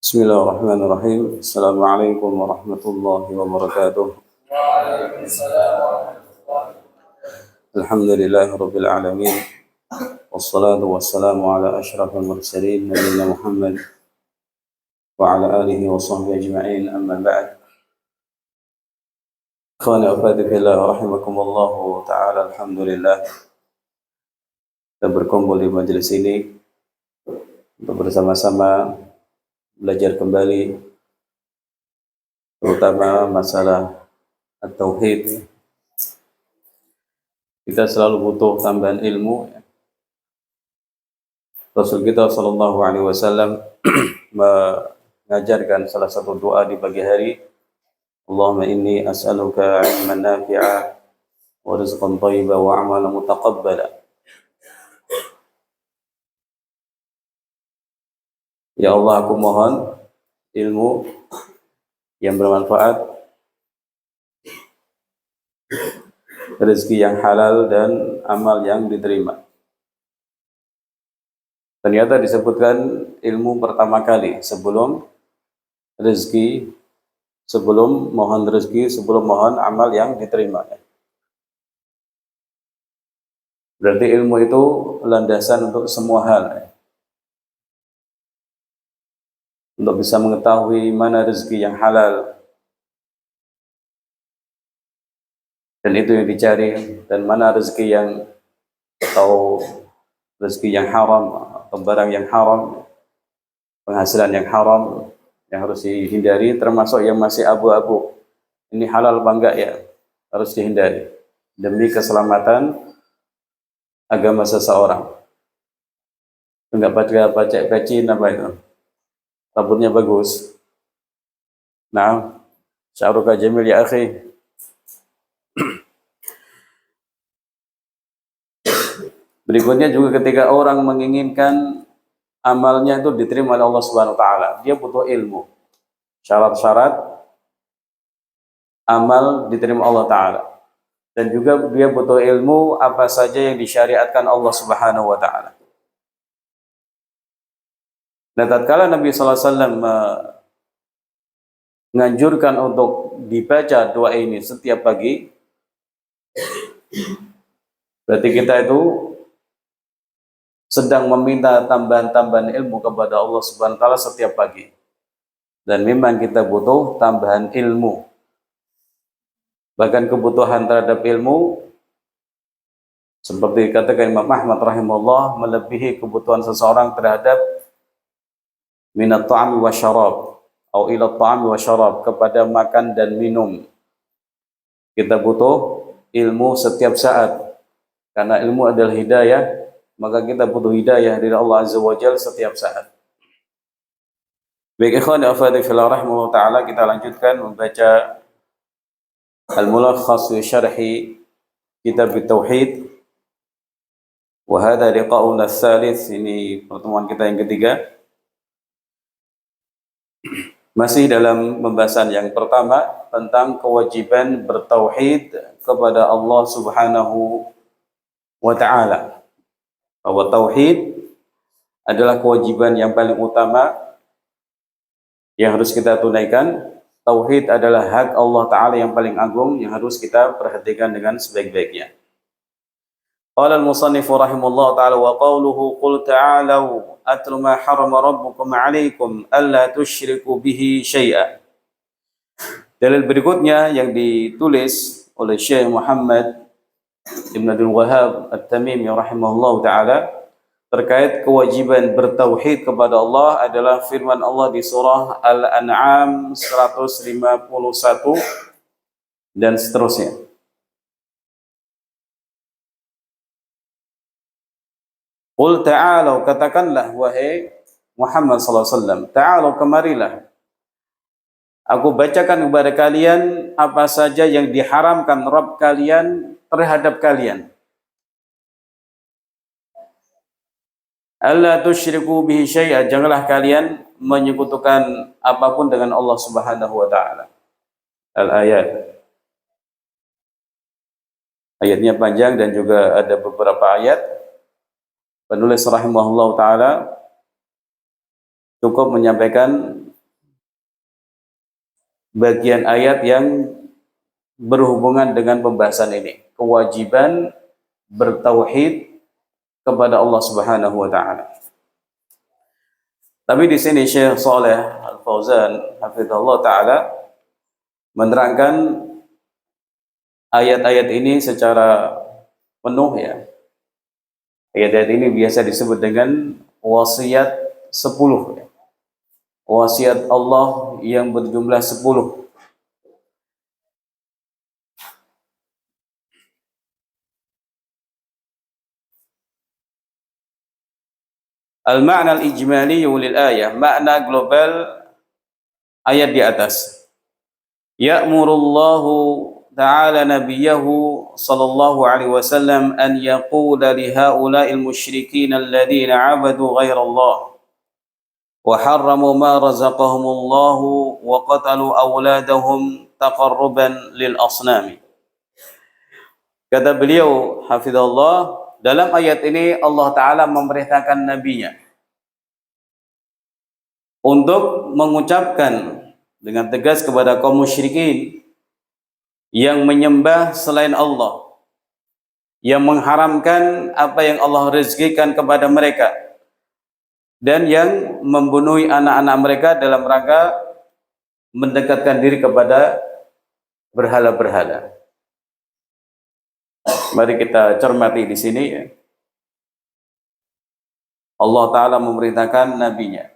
Bismillahirrahmanirrahim. Assalamualaikum warahmatullahi wabarakatuh. Alhamdulillahi rabbil alamin. Wassalatu wassalamu ala asyrafil mursalin nabiyina Muhammad wa ala alihi wa sahbihi ajma'in. Amma ba'd. Ikhwani wa akhwati fillah rahimakumullah taala. Alhamdulillah kita berkumpul di majelis ini untuk bersama-sama belajar kembali terutama masalah at-tauhid. Kita selalu butuh tambahan ilmu. Rasul kita sallallahu alaihi wasallam mengajarkan salah satu doa di pagi hari, Allahumma inni as'aluka 'ilman nafi'a wa rizqan thayyiban wa 'amalan mutaqabbala. Ya Allah, aku mohon ilmu yang bermanfaat, rezeki yang halal dan amal yang diterima. Ternyata disebutkan ilmu pertama kali sebelum rezeki, sebelum mohon rezeki, sebelum mohon amal yang diterima. Berarti ilmu itu landasan untuk semua hal. Untuk bisa mengetahui mana rezeki yang halal dan itu yang dicari, dan mana rezeki yang atau rezeki yang haram atau barang yang haram, penghasilan yang haram yang harus dihindari, termasuk yang masih abu-abu. Ini halal apa enggak ya? Harus dihindari demi keselamatan agama seseorang. Enggak baca peci apa itu? Rambutnya bagus. Nah, sya'ruka jamil ya akhi. Berikutnya juga ketika orang menginginkan amalnya itu diterima oleh Allah Subhanahu wa taala, dia butuh ilmu. Syarat-syarat amal diterima Allah taala. Dan juga dia butuh ilmu apa saja yang disyariatkan Allah Subhanahu wa taala. Nah, tatkala Nabi sallallahu alaihi wasallam menganjurkan untuk dibaca doa ini setiap pagi, berarti kita itu sedang meminta tambahan-tambahan ilmu kepada Allah Subhanahu wa taala setiap pagi. Dan memang kita butuh tambahan ilmu. Bahkan kebutuhan terhadap ilmu, seperti katakan Imam Ahmad rahimahullah, melebihi kebutuhan seseorang terhadap minat ta'ami wa syarab atau ila ta'ami wa syarab, kepada makan dan minum. Kita butuh ilmu setiap saat, karena ilmu adalah hidayah, maka kita butuh hidayah dari Allah Azza wa Jalla setiap saat. Baik ikhwan wa akhwati fillah rahimahullah taala, kita lanjutkan membaca al-mulakhas fi syarhi kitab at-tauhid. Wa hadha liqa'una ats-tsalits, ini pertemuan kita yang ketiga. Masih dalam pembahasan yang pertama tentang kewajiban bertauhid kepada Allah Subhanahu wa taala. Bahwa tauhid adalah kewajiban yang paling utama yang harus kita tunaikan. Tauhid adalah hak Allah taala yang paling agung yang harus kita perhatikan dengan sebaik-baiknya. Qala al-musannif rahimahullah ta'ala wa qawluhu qul ta'alau atlu ma harama rabbukum 'alaikum alla tusyriku bihi syai'a. Dalil berikutnya yang ditulis oleh Syekh Muhammad Ibn Abdul Wahhab At-Tamimi rahimahullah ta'ala terkait kewajiban bertauhid kepada Allah adalah firman Allah di surah Al-An'am 151 dan seterusnya. Qul ta'alau, katakanlah wahai Muhammad sallallahu alaihi wasallam, ta'alau, kemarilah. Aku bacakan kepada kalian apa saja yang diharamkan Rabb kalian terhadap kalian. Alla tusyriku bihi syai'a, janganlah kalian menyekutukan apapun dengan Allah Subhanahu wa taala. Al-ayat. Ayatnya panjang dan juga ada beberapa ayat. Penulis rahimahullah ta'ala cukup menyampaikan bagian ayat yang berhubungan dengan pembahasan ini, kewajiban bertauhid kepada Allah Subhanahu wa taala. Tapi di sini Syekh Shalih Al-Fauzan hafizahullah taala menerangkan ayat-ayat ini secara penuh ya. Ayat-ayat ini biasa disebut dengan wasiat 10 ya. Wasiat Allah yang berjumlah 10. Al-ma'na al-ijmali lil ayah, makna global ayat di atas. Ya'murullahu ta'ala nabiyahu sallallahu alaihi wasallam an yaqula li haula'il musyrikin alladhina 'abadu ghairallah wa harramu ma razaqahumullahu wa qatalu awladahum taqarruban lil asnami. Kata beliau hafizallah, dalam ayat ini Allah Ta'ala memerintahkan nabinya untuk mengucapkan dengan tegas kepada kaum musyrikin yang menyembah selain Allah, yang mengharamkan apa yang Allah rezekikan kepada mereka, dan yang membunuh anak-anak mereka dalam rangka mendekatkan diri kepada berhala-berhala. Mari kita cermati di sini ya. Allah Ta'ala memerintahkan nabinya.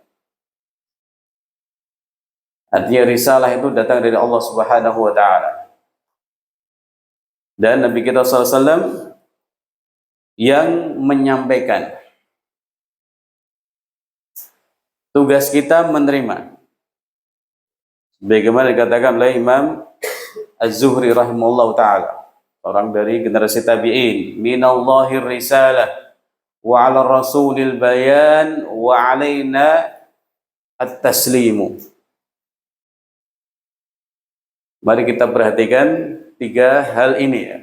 Artinya risalah itu datang dari Allah Subhanahu wa Ta'ala. Dan Nabi kita SAW yang menyampaikan. Tugas kita menerima. Bagaimana dikatakan oleh Imam Az-Zuhri rahimahullah ta'ala, orang dari generasi tabi'in, minallahir risalah wa 'ala rasulil bayan wa 'alaina at-taslimu. Mari kita perhatikan 3 hal ini ya.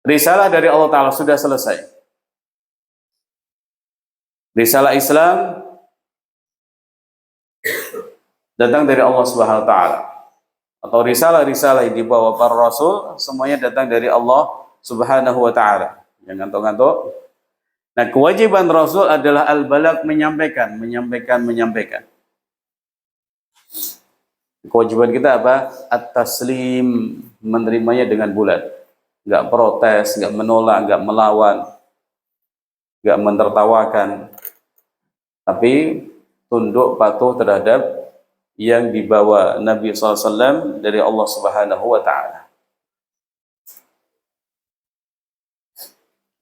Risalah dari Allah Ta'ala sudah selesai. Risalah Islam datang dari Allah Subhanahu wa Ta'ala. Atau risalah-risalah yang dibawa para rasul semuanya datang dari Allah Subhanahu wa Ta'ala. Jangan ngantuk-ngantuk. Nah, kewajiban rasul adalah al-balagh, menyampaikan. Kewajiban kita apa? At-taslim, menerimanya dengan bulat. Enggak protes, enggak menolak, enggak melawan, enggak menertawakan. Tapi tunduk patuh terhadap yang dibawa Nabi SAW dari Allah Subhanahu wa Ta'ala.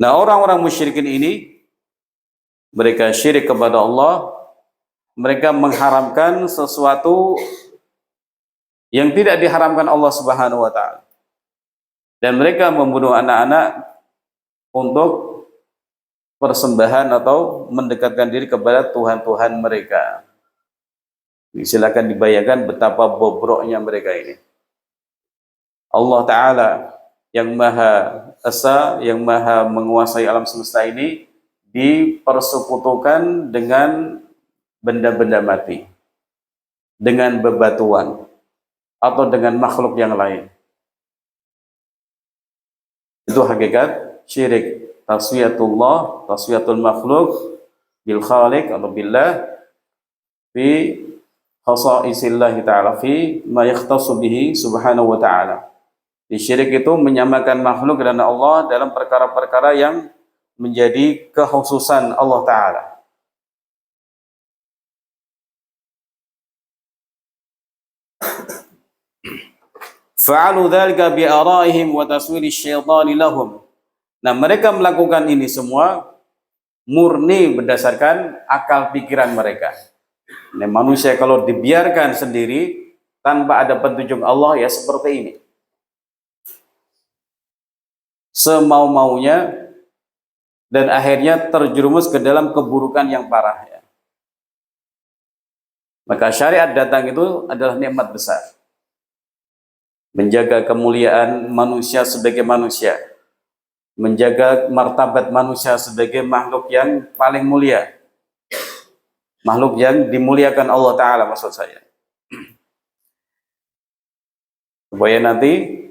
Nah, orang-orang musyrikin ini, mereka syirik kepada Allah, mereka mengharamkan sesuatu yang tidak diharamkan Allah Subhanahu wa Ta'ala. Dan mereka membunuh anak-anak untuk persembahan atau mendekatkan diri kepada Tuhan-Tuhan mereka. Silakan dibayangkan betapa bobroknya mereka ini. Allah Ta'ala yang Maha Esa, yang Maha menguasai alam semesta ini, dipersekutukan dengan benda-benda mati, dengan bebatuan, atau dengan makhluk yang lain. Itu hakikat syirik. Taswiyatullah, taswiyatul makhluk bil khaliq atau billah fi khasa'isillahi ta'ala, fi ma yakhtassu bihi subhanahu wa ta'ala. Di syirik itu menyamakan makhluk dan Allah dalam perkara-perkara yang menjadi kekhususan Allah Ta'ala. Fa'alu dzalika bi ara'ihim wa taswiri syaitani lahum. Nah, mereka melakukan ini semua murni berdasarkan akal pikiran mereka. Nah, manusia kalau dibiarkan sendiri tanpa ada petunjuk Allah ya seperti ini. Semau-maunya dan akhirnya terjerumus ke dalam keburukan yang parah ya. Maka syariat datang itu adalah nikmat besar. Menjaga kemuliaan manusia sebagai manusia, menjaga martabat manusia sebagai makhluk yang paling mulia, makhluk yang dimuliakan Allah Ta'ala maksud saya. supaya nanti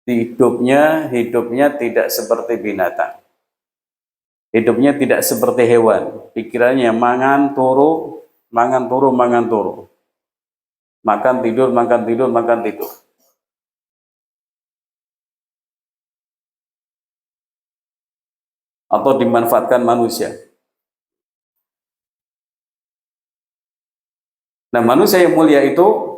hidupnya tidak seperti binatang, hidupnya tidak seperti hewan, pikirannya mangan turu, mangan turu, mangan turu, makan tidur, makan tidur, makan tidur. Atau dimanfaatkan manusia. Nah, manusia yang mulia itu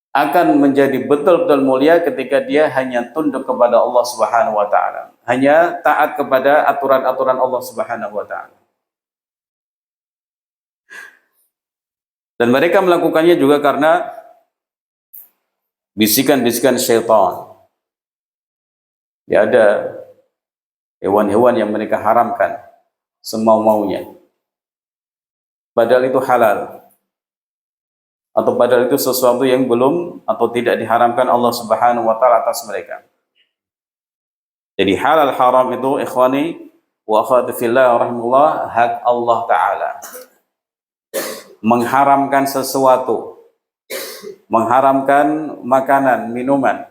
akan menjadi betul-betul mulia ketika dia hanya tunduk kepada Allah Subhanahu wa taala, hanya taat kepada aturan-aturan Allah Subhanahu wa taala. Dan mereka melakukannya juga karena bisikan-bisikan syaitan. Ya, ada hewan-hewan yang mereka haramkan semau-maunya, padahal itu halal, atau padahal itu sesuatu yang belum atau tidak diharamkan Allah Subhanahu wa taala atas mereka. Jadi halal haram itu ikhwani wa akhwati fillah rahimahullah, hak Allah taala. Mengharamkan sesuatu, mengharamkan makanan, minuman,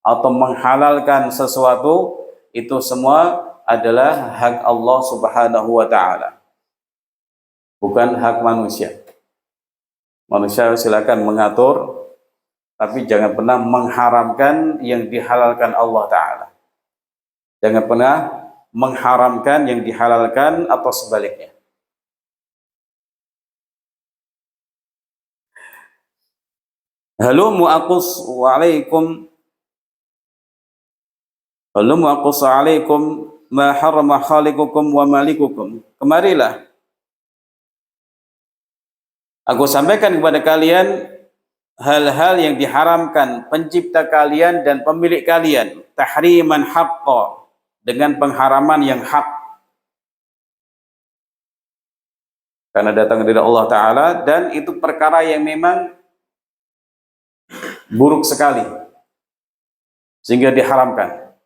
atau menghalalkan sesuatu, itu semua adalah hak Allah Subhanahu wa taala, bukan hak manusia. Manusia silakan mengatur, tapi jangan pernah mengharamkan yang dihalalkan Allah taala. Jangan pernah mengharamkan yang dihalalkan atau sebaliknya. Halumu aqus alaikum ma harrama khaliqukum wa malikukum. Kemarilah aku sampaikan kepada kalian hal-hal yang diharamkan pencipta kalian dan pemilik kalian, tahriman haqqa, dengan pengharaman yang hak, karena datang dari Allah taala, dan itu perkara yang memang buruk sekali sehingga diharamkan.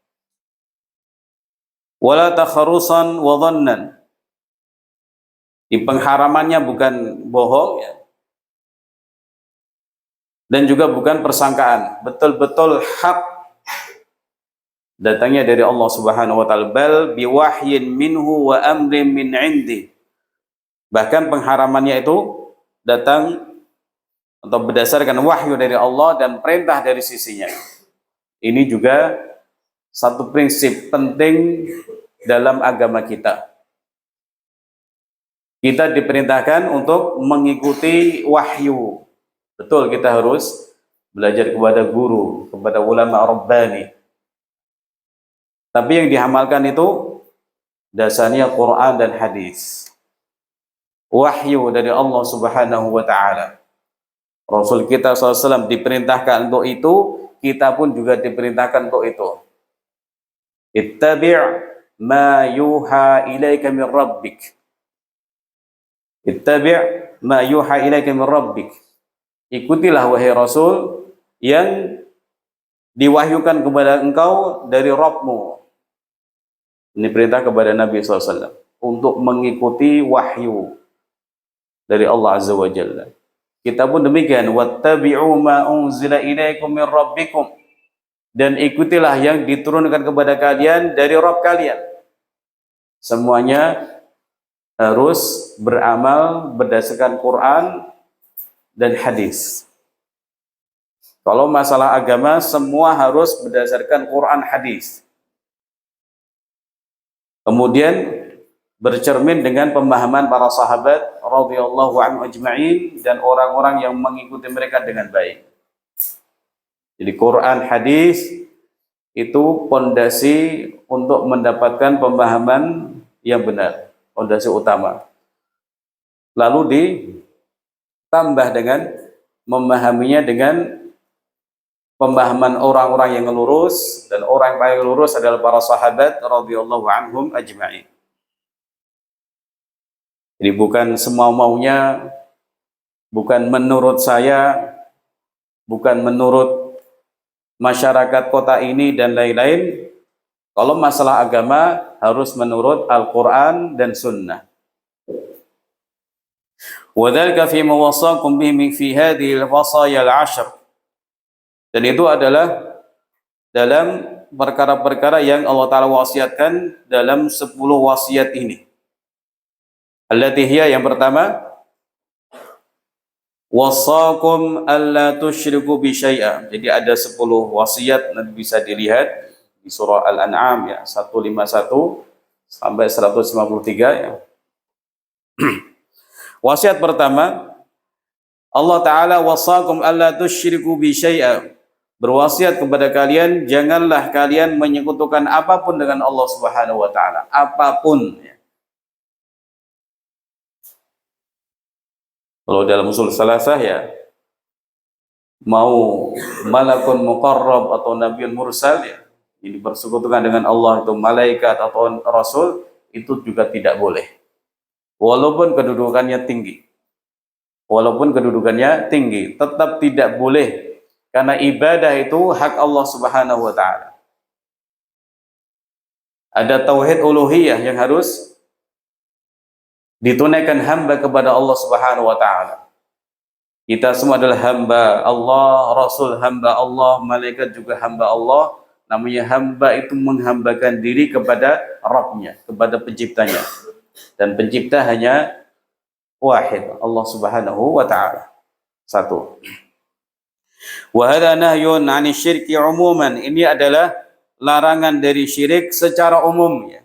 Wala takharusan wa dhannan, di pengharamannya bukan bohong ya, dan juga bukan persangkaan, betul-betul hak datangnya dari Allah Subhanahu wa taala. Bal biwahyin minhu wa amrin min indi, bahkan pengharamannya itu datang atau berdasarkan wahyu dari Allah dan perintah dari sisinya. Ini juga satu prinsip penting dalam agama kita. Kita diperintahkan untuk mengikuti wahyu. Betul, kita harus belajar kepada guru, kepada ulama rabbani. Tapi yang dihamalkan itu dasarnya Quran dan hadis. Wahyu dari Allah Subhanahu wa taala. Rasul kita SAW diperintahkan untuk itu, kita pun juga diperintahkan untuk itu. Ittabi' ma yuha ilaika min rabbik. Ittabi' ma yuha ilaika min rabbik. Ikutilah wahai Rasul yang diwahyukan kepada engkau dari Rabbmu. Ini perintah kepada Nabi SAW untuk mengikuti wahyu dari Allah Azza wa Jalla. Kita pun demikian, wattabi'u ma unzila ilaikum min rabbikum, dan ikutilah yang diturunkan kepada kalian dari Rabb kalian. Semuanya harus beramal berdasarkan Quran dan hadis. Kalau masalah agama, semua harus berdasarkan Quran hadis. Kemudian bercermin dengan pemahaman para sahabat radhiyallahu anhu ajma'in dan orang-orang yang mengikuti mereka dengan baik. Jadi Quran hadis itu pondasi untuk mendapatkan pemahaman yang benar, pondasi utama. Lalu ditambah dengan memahaminya dengan pemahaman orang-orang yang lurus, dan orang yang paling lurus adalah para sahabat radhiyallahu anhum ajma'in. Jadi bukan semau-maunya, bukan menurut saya, bukan menurut masyarakat kota ini dan lain-lain. Kalau masalah agama harus menurut Al-Quran dan Sunnah. وَذَلْكَ فِي مَوَصَّاكُمْ بِهِ فِي هَذِهِ الْوَصَايَا الْعَشْرِ, Dan itu adalah dalam perkara-perkara yang Allah Ta'ala wasiatkan dalam 10 wasiat ini. Allati hiya, yang pertama, wasakum alla tusyriku bi syai'a. Jadi ada 10 wasiat, nanti bisa dilihat di surah Al-An'am ya, 151 sampai 153 ya. Wasiat pertama, Allah Ta'ala wasakum alla tusyriku bi syai'a. Berwasiat kepada kalian, janganlah kalian menyekutukan apapun dengan Allah Subhanahu wa Ta'ala, apapun ya. Kalau dalam usul salasah ya, mau malakun muqarrab atau nabiun mursal ya, ini bersekutukan dengan Allah, itu malaikat atau rasul, itu juga tidak boleh. Walaupun kedudukannya tinggi. Walaupun kedudukannya tinggi, tetap tidak boleh. Karena ibadah itu hak Allah Subhanahu wa Ta'ala. Ada tauhid uluhiyah yang harus ditunaikan hamba kepada Allah Subhanahu wa Ta'ala. Kita semua adalah hamba Allah, Rasul hamba Allah, malaikat juga hamba Allah. Namanya hamba itu menghambakan diri kepada Rabbnya, kepada penciptanya. Dan pencipta hanya wahid, Allah Subhanahu wa Ta'ala. Satu. Wa hadha nahyun 'ani syirki 'umuman. Ini adalah larangan dari syirik secara umum ya.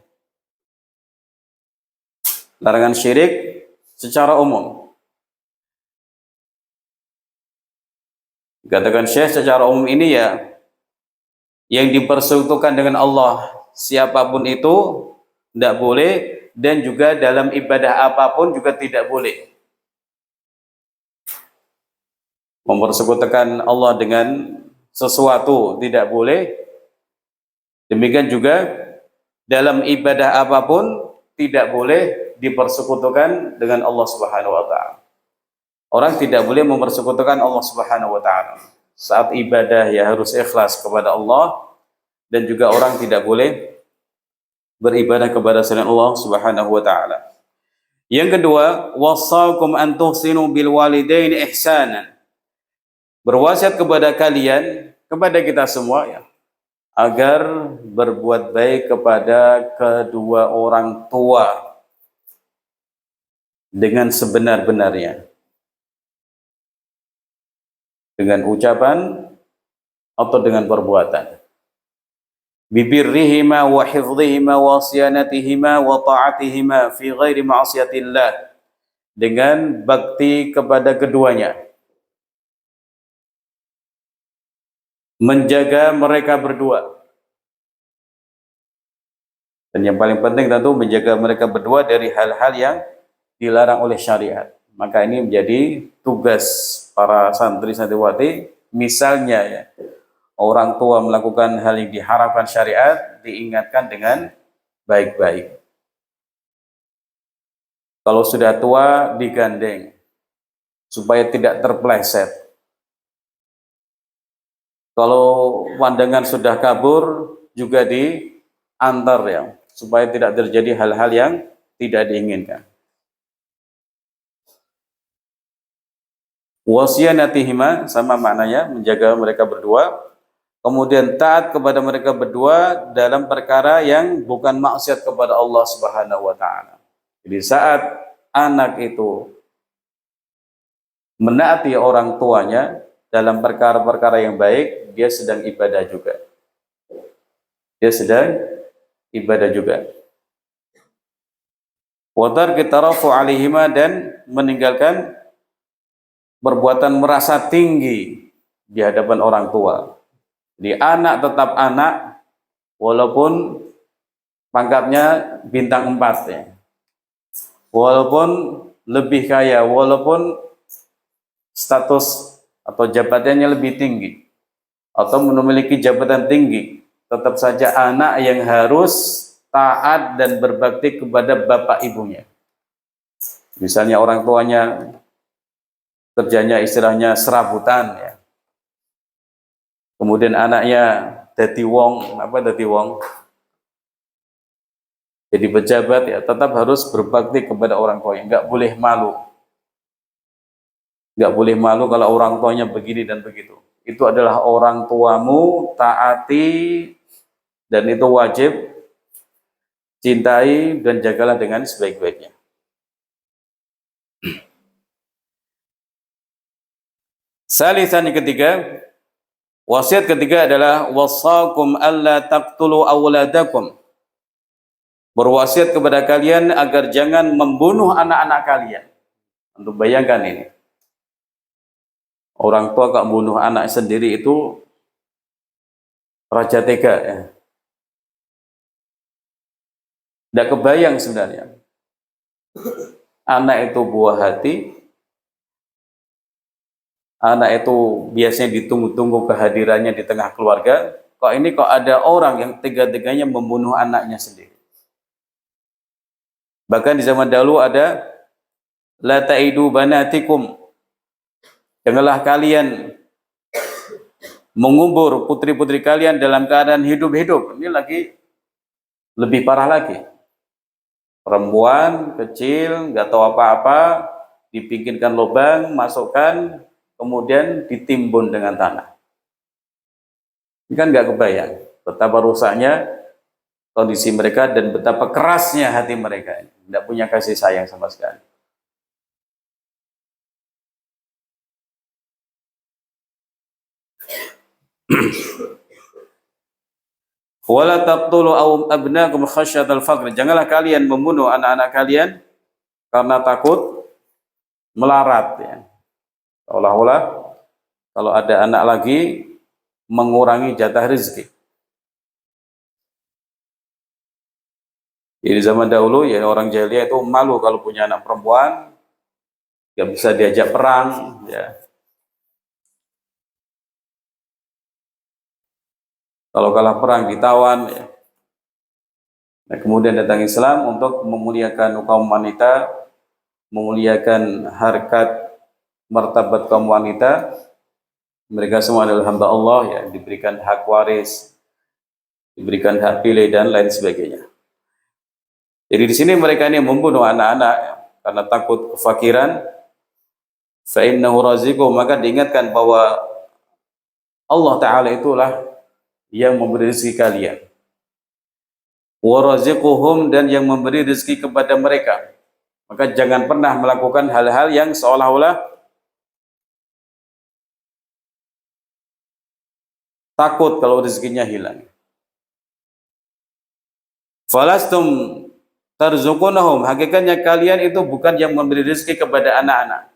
Larangan syirik secara umum. Katakan Syekh, secara umum ini ya, yang dipersekutukan dengan Allah siapapun itu tidak boleh, dan juga dalam ibadah apapun juga tidak boleh. Mempersekutukan Allah dengan sesuatu tidak boleh. Demikian juga dalam ibadah apapun tidak boleh dipersekutukan dengan Allah Subhanahu wa Ta'ala. Orang tidak boleh mempersekutukan Allah Subhanahu wa Ta'ala. Saat ibadah ya harus ikhlas kepada Allah, dan juga orang tidak boleh beribadah kepada selain Allah Subhanahu wa Ta'ala. Yang kedua, wassakum an tuhsinu bil walidaini ihsanan. Berwasiat kepada kalian, kepada kita semua ya, agar berbuat baik kepada kedua orang tua dengan sebenar-benarnya, dengan ucapan atau dengan perbuatan. Bibirrihima wa hifdhihima wa siyanatihima wa ta'atihima fi ghairi ma'asiyatillah. Dengan bakti kepada keduanya, menjaga mereka berdua, dan yang paling penting tentu menjaga mereka berdua dari hal-hal yang dilarang oleh syariat. Maka ini menjadi tugas para santri santriwati. Misalnya ya, orang tua melakukan hal yang diharapkan syariat, diingatkan dengan baik-baik. Kalau sudah tua, digandeng supaya tidak terpeleset. Kalau pandangan sudah kabur, juga diantar ya, supaya tidak terjadi hal-hal yang tidak diinginkan. Wasiyanatihima sama maknanya, menjaga mereka berdua. Kemudian taat kepada mereka berdua dalam perkara yang bukan maksiat kepada Allah Subhanahu wa Ta'ala. Jadi saat anak itu menaati orang tuanya dalam perkara-perkara yang baik, dia sedang ibadah juga. Dia sedang ibadah juga. Wa tarki tarafu 'alaihima, dan meninggalkan perbuatan merasa tinggi di hadapan orang tua. Jadi anak tetap anak walaupun pangkatnya bintang 4 ya. Walaupun lebih kaya, walaupun status atau jabatannya lebih tinggi atau memiliki jabatan tinggi, tetap saja anak yang harus taat dan berbakti kepada bapak ibunya. Misalnya orang tuanya kerjanya istilahnya serabutan ya, kemudian anaknya dadi wong, jadi pejabat ya, tetap harus berbakti kepada orang tuanya, nggak boleh malu. Nggak boleh malu kalau orang tuanya begini dan begitu. itu adalah orang tuamu, taati, dan itu wajib, cintai dan jagalah dengan sebaik-baiknya. Salisan yang ketiga, wasiat ketiga adalah wasakum alla taqtulu awladakum. Berwasiat kepada kalian agar jangan membunuh anak-anak kalian. Untuk bayangkan ini. Orang tua kok membunuh anak sendiri itu raja tega ya. Tidak kebayang sebenarnya. Anak itu buah hati. Anak itu biasanya ditunggu-tunggu kehadirannya di tengah keluarga. Kok ini kok ada orang yang tega-teganya membunuh anaknya sendiri. Bahkan di zaman dahulu ada la ta'idu banatikum. Janganlah kalian mengubur putri-putri kalian dalam keadaan hidup-hidup. Ini lagi lebih parah lagi. Perempuan kecil, nggak tahu apa-apa, dipikirkan lubang, masukkan, kemudian ditimbun dengan tanah. Ini kan nggak kebayang betapa rusaknya kondisi mereka dan betapa kerasnya hati mereka. Tidak punya kasih sayang sama sekali. Wala taqtulu abnaakum khasyatal faqr. Janganlah kalian membunuh anak-anak kalian karena takut melarat ya. Seolah-olah kalau ada anak lagi mengurangi jatah rezeki. Di zaman dahulu ya orang jahiliyah itu malu kalau punya anak perempuan, nggak bisa diajak perang ya. Kalau kalah perang ditawan ya. Nah, kemudian datang Islam untuk memuliakan kaum wanita, memuliakan harkat martabat kaum wanita. Mereka semua adalah hamba Allah ya, diberikan hak waris, diberikan hak pilih dan lain sebagainya. Jadi di sini mereka ini membunuh anak-anak ya, karena takut kefakiran. Fa innahu raziquh, maka diingatkan bahwa Allah Ta'ala itulah yang memberi rezeki kalian. Wa raziquhum, dan yang memberi rezeki kepada mereka. Maka jangan pernah melakukan hal-hal yang seolah-olah takut kalau rezekinya hilang. Falastum tarzuqunahum, hakikatnya kalian itu bukan yang memberi rezeki kepada anak-anak.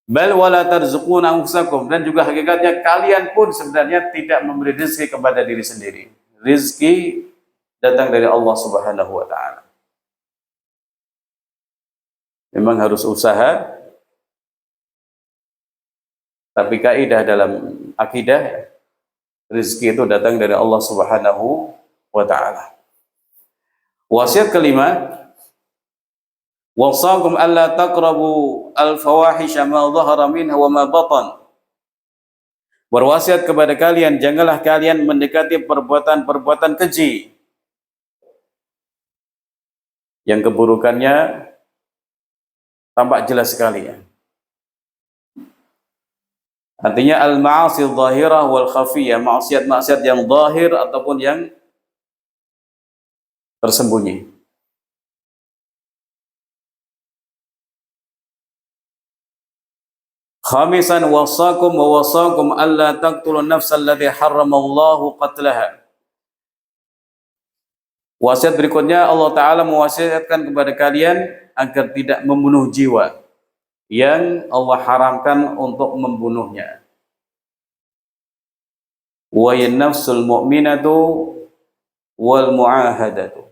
Bal wala tarzuquna anfusakum, dan juga hakikatnya kalian pun sebenarnya tidak memberi rezeki kepada diri sendiri. Rezeki datang dari Allah Subhanahu wa taala. Memang harus usaha, tapi kaidah dalam akidah rezeki itu datang dari Allah Subhanahu wa taala. Wasiat kelima, wasakum alla taqrabu al-fawahisha ma dhahara minha wa ma batan. Berwasiat kepada kalian, janganlah kalian mendekati perbuatan-perbuatan keji yang keburukannya tampak jelas sekali ya. Artinya al-ma'asi dhahirah wal khafiyah, maksiat-maksiat yang zahir ataupun yang tersembunyi. Khamisan wasakum wa wasakum alla taqtulun nafsal lati harramallahu qatlaha. Wasiat berikutnya, Allah Ta'ala mewasiatkan kepada kalian agar tidak membunuh jiwa yang Allah haramkan untuk membunuhnya. Wa nafsul mu'minatu wal mu'ahadatu,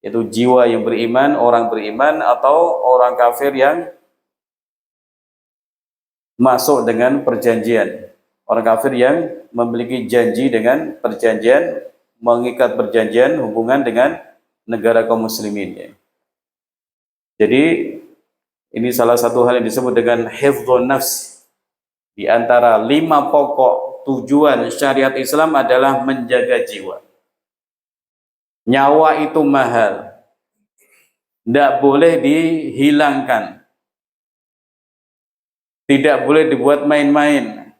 yaitu jiwa yang beriman, orang beriman atau orang kafir yang masuk dengan perjanjian. Orang kafir yang memiliki janji dengan perjanjian, mengikat perjanjian hubungan dengan negara kaum muslimin ya. Jadi ini salah satu hal yang disebut dengan hifdzun nafs. Di antara 5 pokok tujuan syariat Islam adalah menjaga jiwa. Nyawa itu mahal, tidak boleh dihilangkan, tidak boleh dibuat main-main.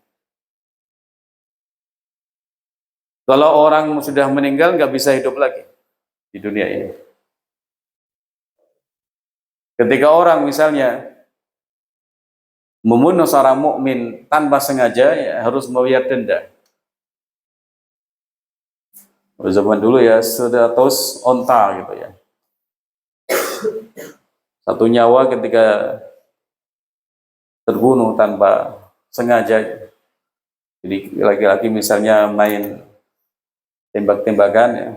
Kalau orang sudah meninggal nggak bisa hidup lagi di dunia ini. Ketika orang misalnya membunuh seorang mukmin tanpa sengaja, ya, harus membayar denda. Zaman dulu ya 100 onta gitu ya. Satu nyawa ketika terbunuh tanpa sengaja. Jadi laki-laki misalnya main tembak-tembakan ya,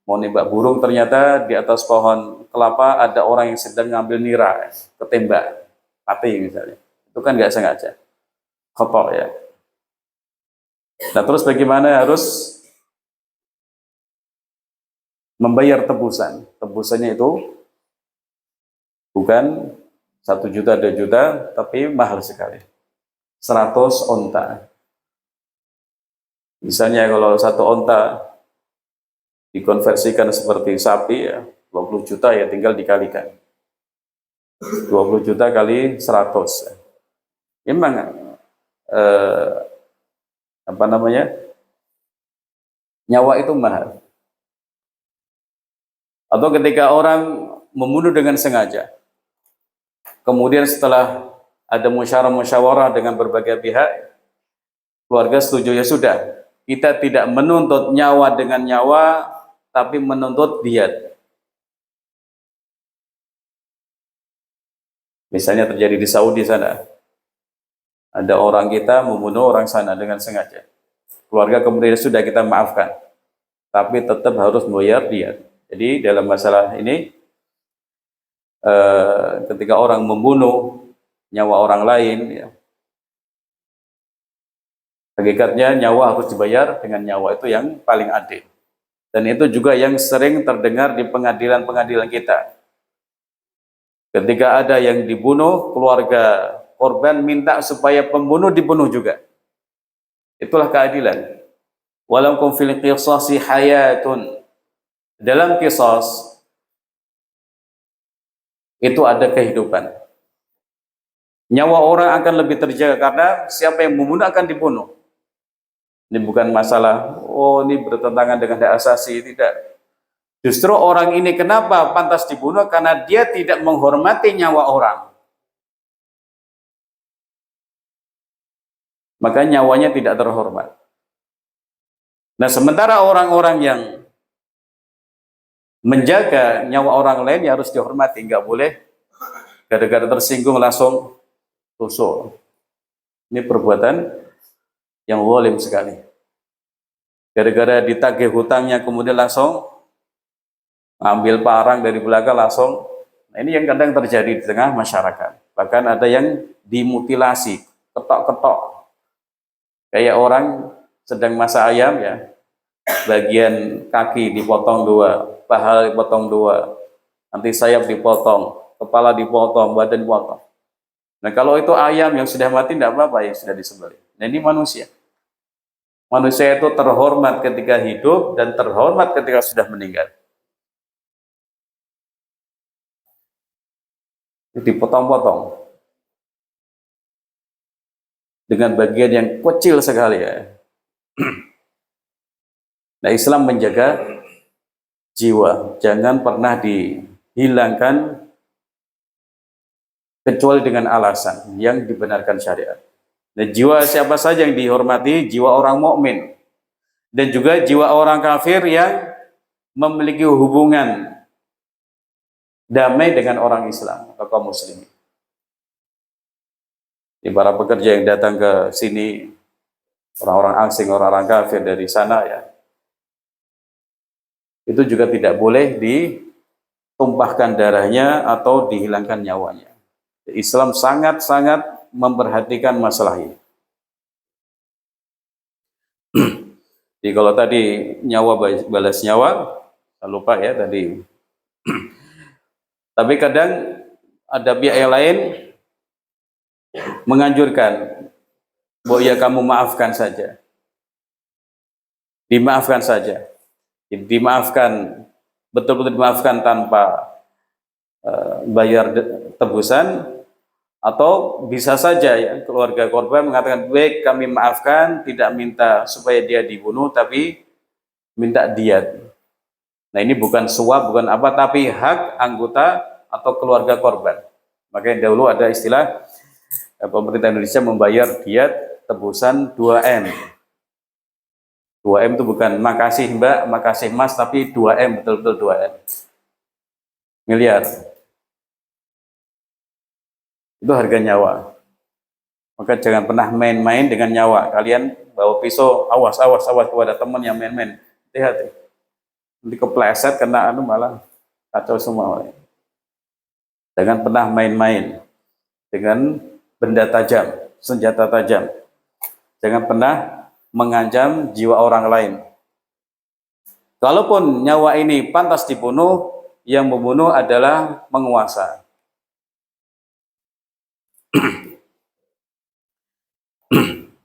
mau nembak burung, ternyata di atas pohon kelapa ada orang yang sedang ngambil nira, ketembak, mati misalnya. Itu kan nggak sengaja, kotor ya. Nah terus bagaimana, harus membayar tebusan. Tebusannya itu bukan 1 juta, 2 juta, tapi mahal sekali. 100 onta. Misalnya kalau 1 onta dikonversikan seperti sapi ya, 20 juta ya, tinggal dikalikan. 20 juta kali 100. Memang apa namanya? Nyawa itu mahal. Atau ketika orang membunuh dengan sengaja, kemudian setelah ada musyawarah dengan berbagai pihak, keluarga setuju, ya sudah, kita tidak menuntut nyawa dengan nyawa, tapi menuntut diat. Misalnya terjadi di Saudi sana, ada orang kita membunuh orang sana dengan sengaja. Keluarga kemudian sudah kita maafkan, tapi tetap harus membayar diat. Jadi dalam masalah ini, ketika orang membunuh nyawa orang lain, ya, hakikatnya nyawa harus dibayar dengan nyawa, itu yang paling adil. Dan itu juga yang sering terdengar di pengadilan-pengadilan kita. Ketika ada yang dibunuh, keluarga korban minta supaya pembunuh dibunuh juga. Itulah keadilan. Walakum fil qisasi hayatun. Dalam qisas itu ada kehidupan. Nyawa orang akan lebih terjaga karena siapa yang membunuh akan dibunuh. Ini bukan masalah, oh ini bertentangan dengan hak asasi, tidak. Justru orang ini kenapa pantas dibunuh? Karena dia tidak menghormati nyawa orang. Maka nyawanya tidak terhormat. Nah sementara orang-orang yang menjaga nyawa orang lain ya harus dihormati. Nggak boleh gara-gara tersinggung langsung tusuk. Ini perbuatan yang zalim sekali. Gara-gara ditagih hutangnya kemudian langsung ambil parang dari belakang langsung. Nah, ini yang kadang terjadi di tengah masyarakat. Bahkan ada yang dimutilasi, ketok-ketok. Kayak orang sedang masak ayam ya, bagian kaki dipotong 2, paha dipotong 2, nanti sayap dipotong, kepala dipotong, badan dipotong. Nah kalau itu ayam yang sudah mati tidak apa-apa, yang sudah disembelih. Nah ini manusia. Manusia itu terhormat ketika hidup dan terhormat ketika sudah meninggal. Dipotong-potong dengan bagian yang kecil sekali ya. Nah Islam menjaga jiwa, jangan pernah dihilangkan kecuali dengan alasan yang dibenarkan syariat. Nah, jiwa siapa saja yang dihormati? Jiwa orang mukmin dan juga jiwa orang kafir yang memiliki hubungan damai dengan orang Islam atau kaum muslimin. Di para pekerja yang datang ke sini, orang-orang asing, orang-orang kafir dari sana ya, itu juga tidak boleh ditumpahkan darahnya atau dihilangkan nyawanya. Islam sangat-sangat memperhatikan masalah ini. Jadi kalau tadi nyawa balas nyawa, lupa ya tadi. Tapi kadang ada pihak yang lain menganjurkan, bahwa ya kamu maafkan saja. Dimaafkan saja. Dimaafkan, betul-betul dimaafkan tanpa bayar tebusan, atau bisa saja ya keluarga korban mengatakan, baik kami maafkan, tidak minta supaya dia dibunuh, tapi minta diat. Nah, ini bukan suap, bukan apa, tapi hak anggota atau keluarga korban. Makanya dahulu ada istilah pemerintah Indonesia membayar diat tebusan 2M. 2M itu bukan makasih Mbak, makasih Mas, tapi 2M, betul-betul 2M. Miliar. Itu harga nyawa. Maka jangan pernah main-main dengan nyawa. Kalian bawa pisau, awas kepada teman yang main-main. Hati-hati. Nanti kepleset kena malah kacau semua. Jangan pernah main-main dengan benda tajam, senjata tajam. Jangan pernah mengancam jiwa orang lain. Kalaupun nyawa ini pantas dibunuh, yang membunuh adalah penguasa.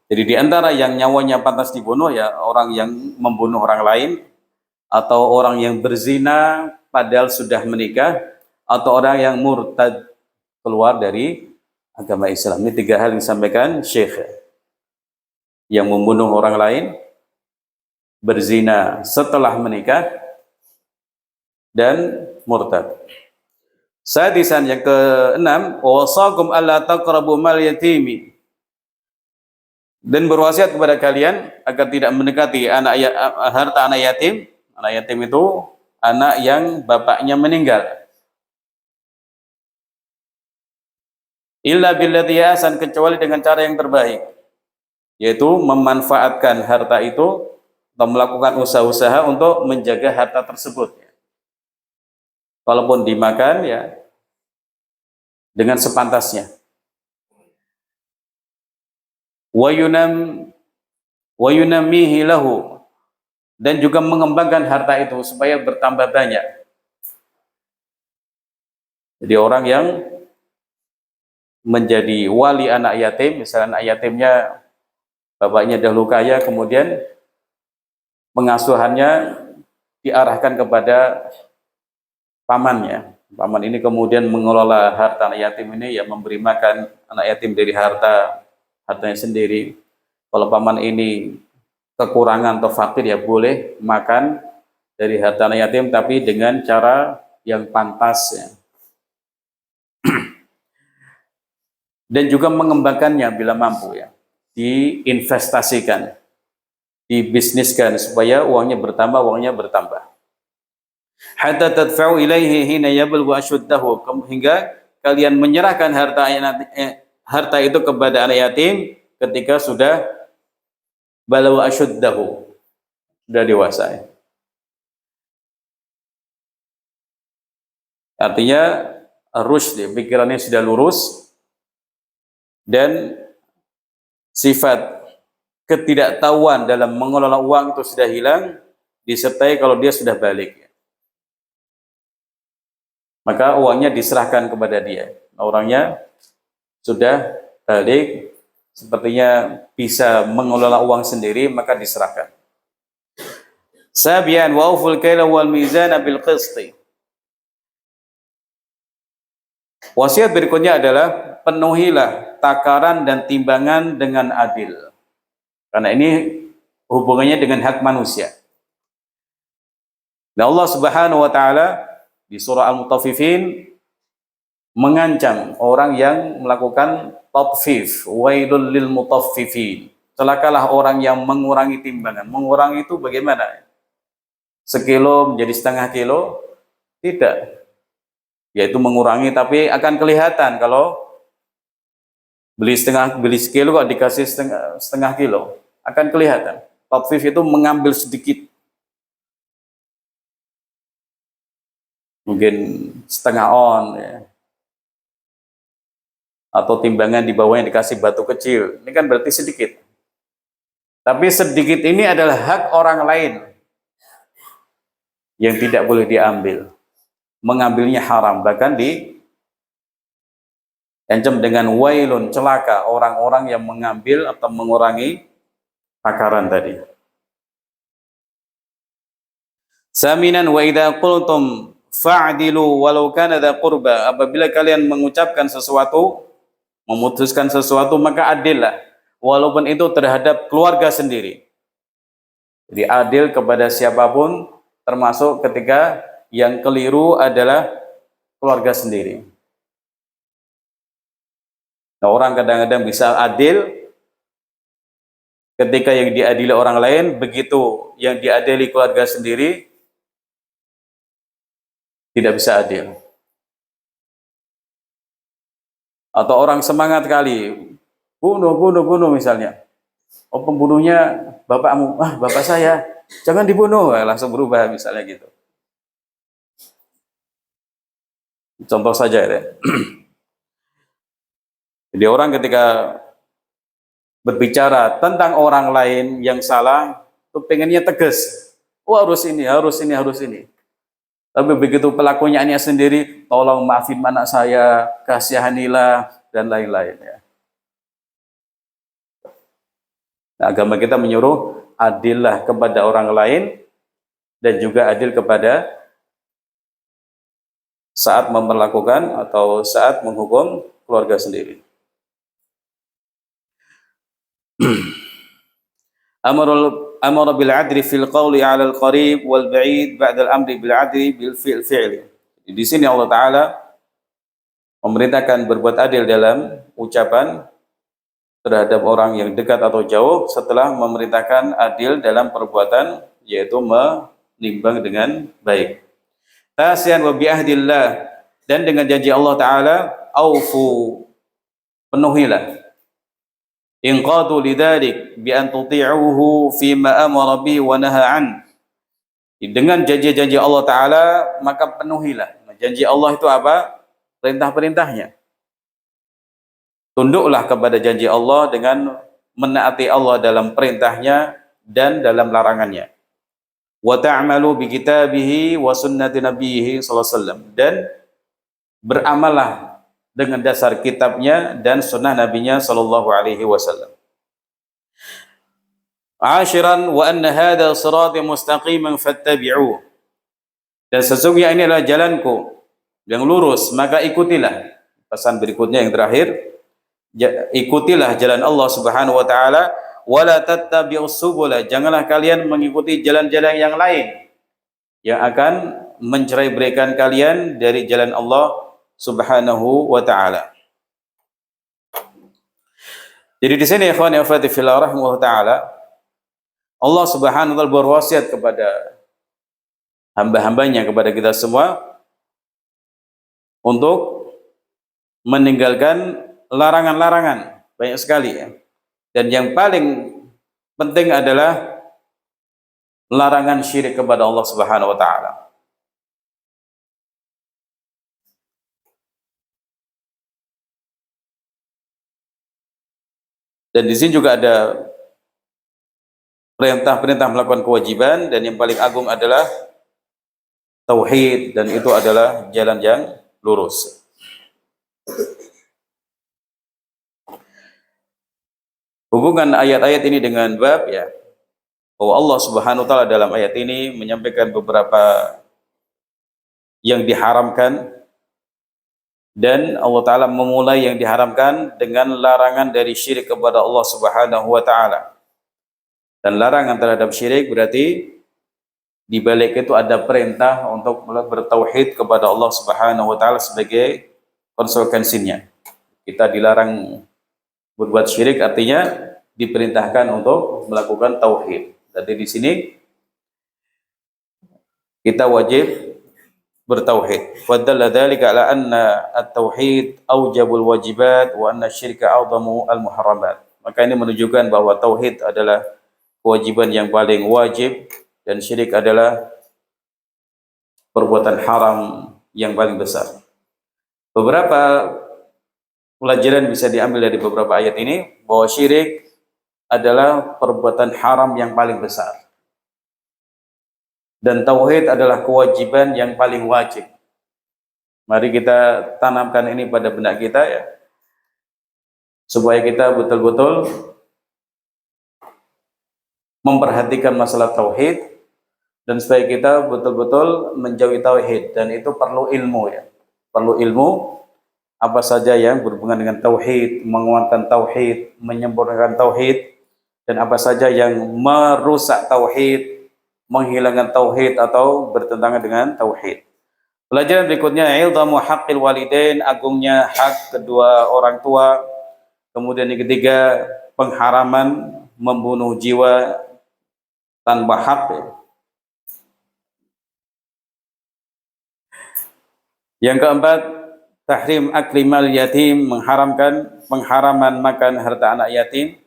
Jadi di antara yang nyawanya pantas dibunuh ya orang yang membunuh orang lain, atau orang yang berzina padahal sudah menikah, atau orang yang murtad keluar dari agama Islam. Ini 3 hal yang disampaikan Syekh. Yang membunuh orang lain, berzina setelah menikah, dan murtad. Sadisan yang ke-6, wasakum alla taqrabu mal yatimi. Dan berwasiat kepada kalian agar tidak mendekati harta anak yatim. Anak yatim itu anak yang bapaknya meninggal. Illa billati ahsan, kecuali dengan cara yang terbaik, yaitu memanfaatkan harta itu atau melakukan usaha-usaha untuk menjaga harta tersebut. Kalaupun dimakan ya dengan sepantasnya. Wa yunammihi lahu, dan juga mengembangkan harta itu supaya bertambah banyak. Jadi orang yang menjadi wali anak yatim, misalnya anak yatimnya bapaknya dahulu kaya, kemudian pengasuhannya diarahkan kepada pamannya. Paman ini kemudian mengelola harta anak yatim ini, ya memberi makan anak yatim dari hartanya sendiri. Kalau paman ini kekurangan atau fakir, ya boleh makan dari harta anak yatim, tapi dengan cara yang pantas ya. Dan juga mengembangkannya bila mampu ya, diinvestasikan, dibisniskan supaya uangnya bertambah. Hatta tadfa'u ilaihi hina yablughu ashuddahu, hingga kalian menyerahkan harta itu kepada anak yatim ketika sudah balagha ashuddahu, sudah dewasa. Artinya rusyd, pikirannya sudah lurus, dan sifat ketidaktahuan dalam mengelola uang itu sudah hilang, disertai kalau dia sudah balik. Maka uangnya diserahkan kepada dia. Orangnya sudah balik, sepertinya bisa mengelola uang sendiri, maka diserahkan. Sabian wa auful kaila wal mizana bil qisti. Wasiat berikutnya adalah penuhilah takaran dan timbangan dengan adil. Karena ini hubungannya dengan hak manusia. Dan Allah Subhanahu wa taala di surah Al-Mutaffifin mengancam orang yang melakukan tatfif, wailul lil mutaffifin. Celakalah orang yang mengurangi timbangan. Mengurangi itu bagaimana? Sekilo menjadi setengah kilo? Tidak. Yaitu mengurangi, tapi akan kelihatan kalau beli sekilo kok dikasih setengah kilo, akan kelihatan. Tatfif itu mengambil sedikit, mungkin setengah on ya. Atau timbangan di bawahnya dikasih batu kecil, ini kan berarti sedikit. Tapi sedikit ini adalah hak orang lain yang tidak boleh diambil. Mengambilnya haram, bahkan diancam dengan wailun, celaka orang-orang yang mengambil atau mengurangi takaran tadi. Saminan wa idza qultum fa'dilu walau kana dza qurba. Apabila kalian mengucapkan sesuatu, memutuskan sesuatu, maka adillah, walaupun itu terhadap keluarga sendiri. Jadi adil kepada siapapun, termasuk ketika yang keliru adalah keluarga sendiri. Nah, orang kadang-kadang bisa adil ketika yang diadili orang lain, begitu yang diadili keluarga sendiri tidak bisa adil. Atau orang semangat kali, bunuh misalnya. Oh, pembunuhnya bapakmu, bapak saya, jangan dibunuh, langsung berubah misalnya gitu. Contoh saja ya. Jadi orang ketika berbicara tentang orang lain yang salah, tuh pengennya tegas. Oh, harus ini, harus ini, harus ini. Tapi begitu pelakunya sendiri, tolong maafin anak saya, kasihanilah, dan lain-lain ya. Nah, agama kita menyuruh adillah kepada orang lain dan juga adil kepada saat memperlakukan atau saat menghukum keluarga sendiri. Amara bil adli fil qawli 'ala al qarib wal ba'id ba'da al amri bil adli bil fi'li. Di sini Allah Taala memerintahkan berbuat adil dalam ucapan terhadap orang yang dekat atau jauh setelah memerintahkan adil dalam perbuatan, yaitu menimbang dengan baik. Tasian wa bi'ahdillah, dan dengan janji Allah Ta'ala, aufu, penuhilah. Inqadu lidhalik bi an tuti'uhu fima amara bihi wa naha an. Dengan janji-janji Allah Ta'ala, maka penuhilah. Janji Allah itu apa? Perintah-perintahnya. Tunduklah kepada janji Allah dengan menaati Allah dalam perintahnya dan dalam larangannya. Wa ta'malu bi kitabihi wa sunnati nabiyhi sallallahu alaihi wasallam, dan beramallah dengan dasar kitabnya dan sunnah nabinya sallallahu alaihi wasallam. Ashiran wa anna hadha sirati mustaqiman fattabi'uh. Dan sesungguhnya ini adalah jalanku yang lurus, maka ikutilah. Pesan berikutnya yang terakhir, ikutilah jalan Allah Subhanahu wa taala, wala tattabi'us subula, janganlah kalian mengikuti jalan-jalan yang lain yang akan mencerai-beraikan kalian dari jalan Allah Subhanahu wa taala. Jadi di sini ikhwan ya akhwati fillah rahimahullah taala, Allah Subhanahu wa taala berwasiat kepada hamba-hambanya, kepada kita semua, untuk meninggalkan larangan-larangan banyak sekali ya. Dan yang paling penting adalah larangan syirik kepada Allah Subhanahu wa taala. Dan di sini juga ada perintah-perintah melakukan kewajiban, dan yang paling agung adalah tauhid, dan itu adalah jalan yang lurus. Hubungan ayat-ayat ini dengan bab ya, bahwa Allah Subhanahu wa taala dalam ayat ini menyampaikan beberapa yang diharamkan, dan Allah taala memulai yang diharamkan dengan larangan dari syirik kepada Allah Subhanahu wa taala. Dan larangan terhadap syirik berarti di balik itu ada perintah untuk bertauhid kepada Allah Subhanahu wa taala sebagai konsekuensinya. Kita dilarang berbuat syirik, artinya diperintahkan untuk melakukan tauhid. Jadi di sini kita wajib bertauhid. Fadalla dzalika ala anna at-tauhid aujabul wajibat wa anna syirka a'zamu al-muharramat. Maka ini menunjukkan bahwa tauhid adalah kewajiban yang paling wajib dan syirik adalah perbuatan haram yang paling besar. Beberapa pelajaran bisa diambil dari beberapa ayat ini, bahwa syirik adalah perbuatan haram yang paling besar, dan tauhid adalah kewajiban yang paling wajib. Mari kita tanamkan ini pada benak kita ya, supaya kita betul-betul memperhatikan masalah tauhid, dan supaya kita betul-betul menjauhi tauhid. Dan itu perlu ilmu ya, perlu ilmu apa saja yang berhubungan dengan tauhid, menguatkan tauhid, menyempurnakan tauhid, dan apa saja yang merusak tauhid, menghilangkan tauhid atau bertentangan dengan tauhid. Pelajaran berikutnya, ilmu haqqil walidain, agungnya hak kedua orang tua. Kemudian yang ketiga, pengharaman membunuh jiwa tanpa hak. Yang keempat, tahrim aklimal yatim, mengharamkan pengharaman makan harta anak yatim.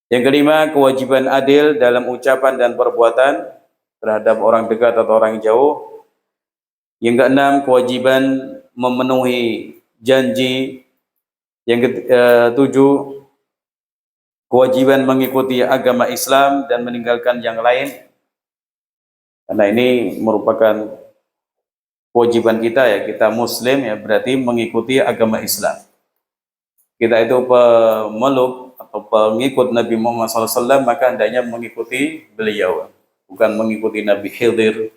Yang kelima, kewajiban adil dalam ucapan dan perbuatan terhadap orang dekat atau orang jauh. Yang keenam, kewajiban memenuhi janji. Yang ketujuh, kewajiban mengikuti agama Islam dan meninggalkan yang lain. Karena ini merupakan kewajiban kita ya, kita muslim ya, berarti mengikuti agama Islam. Kita itu pemeluk atau pengikut Nabi Muhammad SAW, maka hendaknya mengikuti beliau, bukan mengikuti Nabi Khidir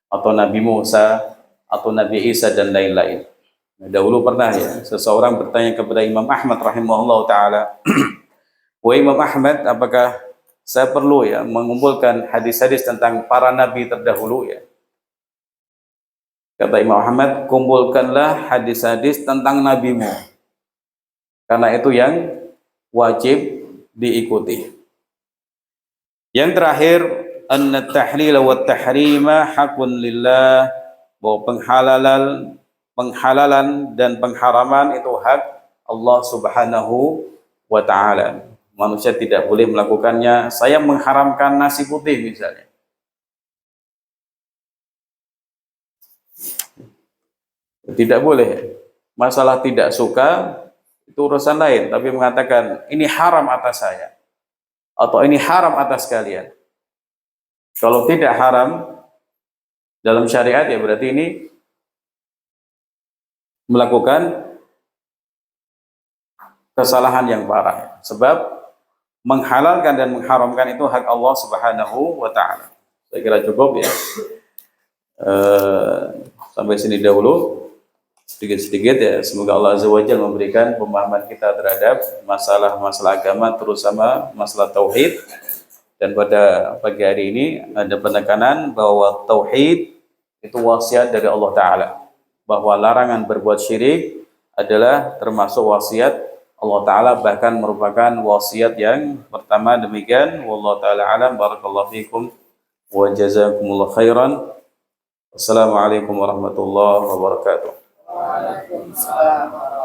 atau Nabi Musa atau Nabi Isa dan lain-lain. Nah, dahulu pernah ya seseorang bertanya kepada Imam Ahmad rahimahullah taala, "Wahai Imam Ahmad, apakah saya perlu ya mengumpulkan hadis-hadis tentang para nabi terdahulu ya?" Kata Imam Ahmad, "Kumpulkanlah hadis-hadis tentang nabimu, karena itu yang wajib diikuti." Yang terakhir, anna tahlila wa tahrima hakun lillah, bahwa penghalalan dan pengharaman itu hak Allah Subhanahu wa taala. Manusia tidak boleh melakukannya. Saya mengharamkan nasi putih misalnya, tidak boleh. Masalah tidak suka itu urusan lain, tapi mengatakan ini haram atas saya atau ini haram atas kalian. Kalau tidak haram dalam syariat ya berarti ini melakukan kesalahan yang parah. Sebab menghalalkan dan mengharamkan itu hak Allah Subhanahu wa taala. Saya kira cukup ya. Sampai sini dahulu. Sedikit-sedikit ya, semoga Allah Azza wa Jalla memberikan pemahaman kita terhadap masalah-masalah agama, terutama masalah tauhid. Dan pada pagi hari ini ada penekanan bahwa tauhid itu wasiat dari Allah Ta'ala, bahwa larangan berbuat syirik adalah termasuk wasiat Allah Ta'ala, bahkan merupakan wasiat yang pertama. Demikian, wallahu ta'ala alam, barakallahu fikum wa jazakumullah khairan. Wassalamualaikum warahmatullahi wabarakatuh. Waalaikumsalam.